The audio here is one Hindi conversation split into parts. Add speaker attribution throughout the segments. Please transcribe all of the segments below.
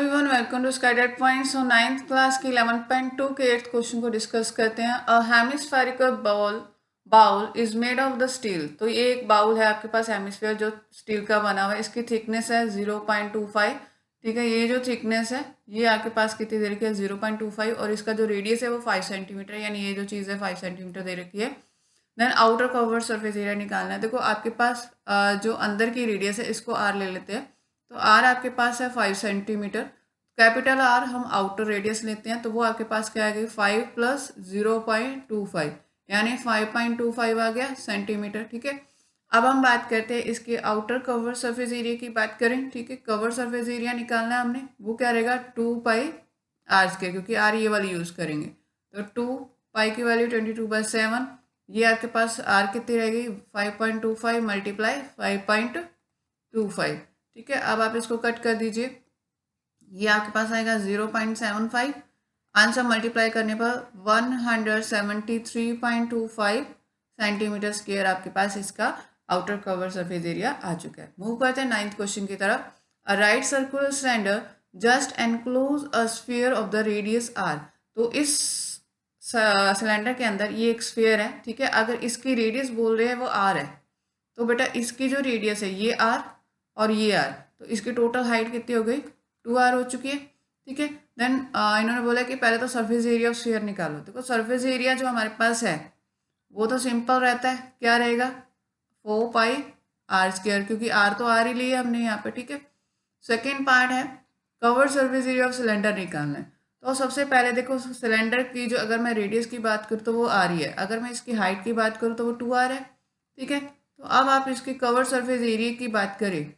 Speaker 1: Everyone, welcome to Skydate point. So ninth class की 11.2 के 8th क्वेश्चन को डिस्कस करते हैं। A hemispherical bowl is made of the steel. तो ये एक बाउल है आपके पास हेमिस्फेयर जो स्टील का बना हुआ है। इसकी थिकनेस है 0.25। ठीक है, ये जो थिकनेस है ये आपके पास कितनी दे रखी है 0.25, और इसका जो रेडियस है वो 5 सेंटीमीटर, यानी ये जो चीज़ है 5 सेंटीमीटर दे रखी है। Then outer cover surface area निकालना है। देखो आपके पास जो अंदर की रेडियस है इसको आर ले लेते हैं। तो आर आपके पास है 5 सेंटीमीटर। कैपिटल आर हम आउटर रेडियस लेते हैं, तो वो आपके पास क्या आएगी 5 प्लस 0.25, यानी 5.25 आ गया सेंटीमीटर। ठीक है, अब हम बात करते हैं इसके आउटर कवर सरफेस एरिया की बात करें। ठीक है, कवर सरफेस एरिया निकालना है हमने, वो क्या रहेगा 2 पाई r², क्योंकि आर ये वाली यूज़ करेंगे। तो 2 पाई की वैल्यू 22/7। ये आपके पास आर कितनी रहेगी 5.25 मल्टीप्लाई 5.25। ठीक है, अब आप इसको कट कर दीजिए, ये आपके पास आएगा 0.75। आंसर मल्टीप्लाई करने पर 173.25 सेंटीमीटर स्क्वायर आपके पास इसका आउटर कवर सरफेस एरिया आ चुका है। मूव करते हैं 9th क्वेश्चन की तरफ। A right circular cylinder just enclose a sphere of the radius R. तो इस सिलेंडर के अंदर ये एक स्फीयर है। ठीक है, अगर इसकी रेडियस बोल रहे हैं वो आर है, तो बेटा इसकी जो रेडियस है ये आर और ये आर, तो इसकी टोटल हाइट कितनी हो गई 2r हो चुकी है। ठीक है, देन इन्होंने बोला कि पहले तो सरफेस एरिया ऑफ स्फीयर निकालो। देखो सरफेस एरिया जो हमारे पास है वो तो सिंपल रहता है, क्या रहेगा 4 पाई r², क्योंकि आर तो आर ही लिया हमने यहाँ पे। ठीक है, सेकेंड पार्ट है cover surface area of cylinder निकालना है। तो सबसे पहले देखो सिलेंडर की जो, अगर मैं रेडियस की बात करूँ तो वो आर ही है, अगर मैं इसकी हाइट की बात करूँ तो वो 2r है। ठीक है, तो अब आप इसकी कवर सरफेस एरिया की बात करें।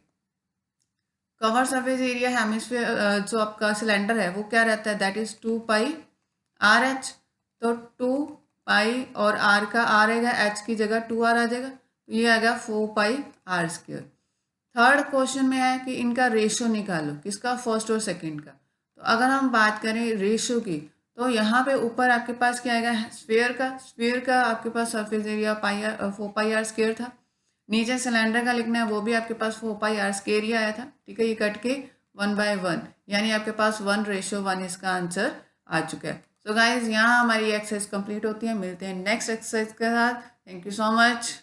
Speaker 1: कवर सरफेस एरिया हेमिस्फीयर जो आपका सिलेंडर है वो क्या रहता है, that is 2 pi r h। तो 2 पाई और r का r आएगा, h की जगह 2r आ जाएगा, तो ये आ गया 4 पाई r²। थर्ड क्वेश्चन में है कि इनका रेशो निकालो, किसका, फर्स्ट और सेकंड का। तो अगर हम बात करें रेशो की, तो यहाँ पे ऊपर आपके पास क्या आएगा स्फीयर का आपके पास सरफेस एरिया 4 पाई r² था। नीचे सिलेंडर का लिखना है, वो भी आपके पास 4 पाई r² ही आया था। ठीक है, ये कट के 1/1, यानी आपके पास 1:1 इसका आंसर आ चुका है। सो गाइज यहाँ हमारी एक्सरसाइज कंप्लीट होती है। मिलते हैं नेक्स्ट एक्सरसाइज के साथ। Thank you so much.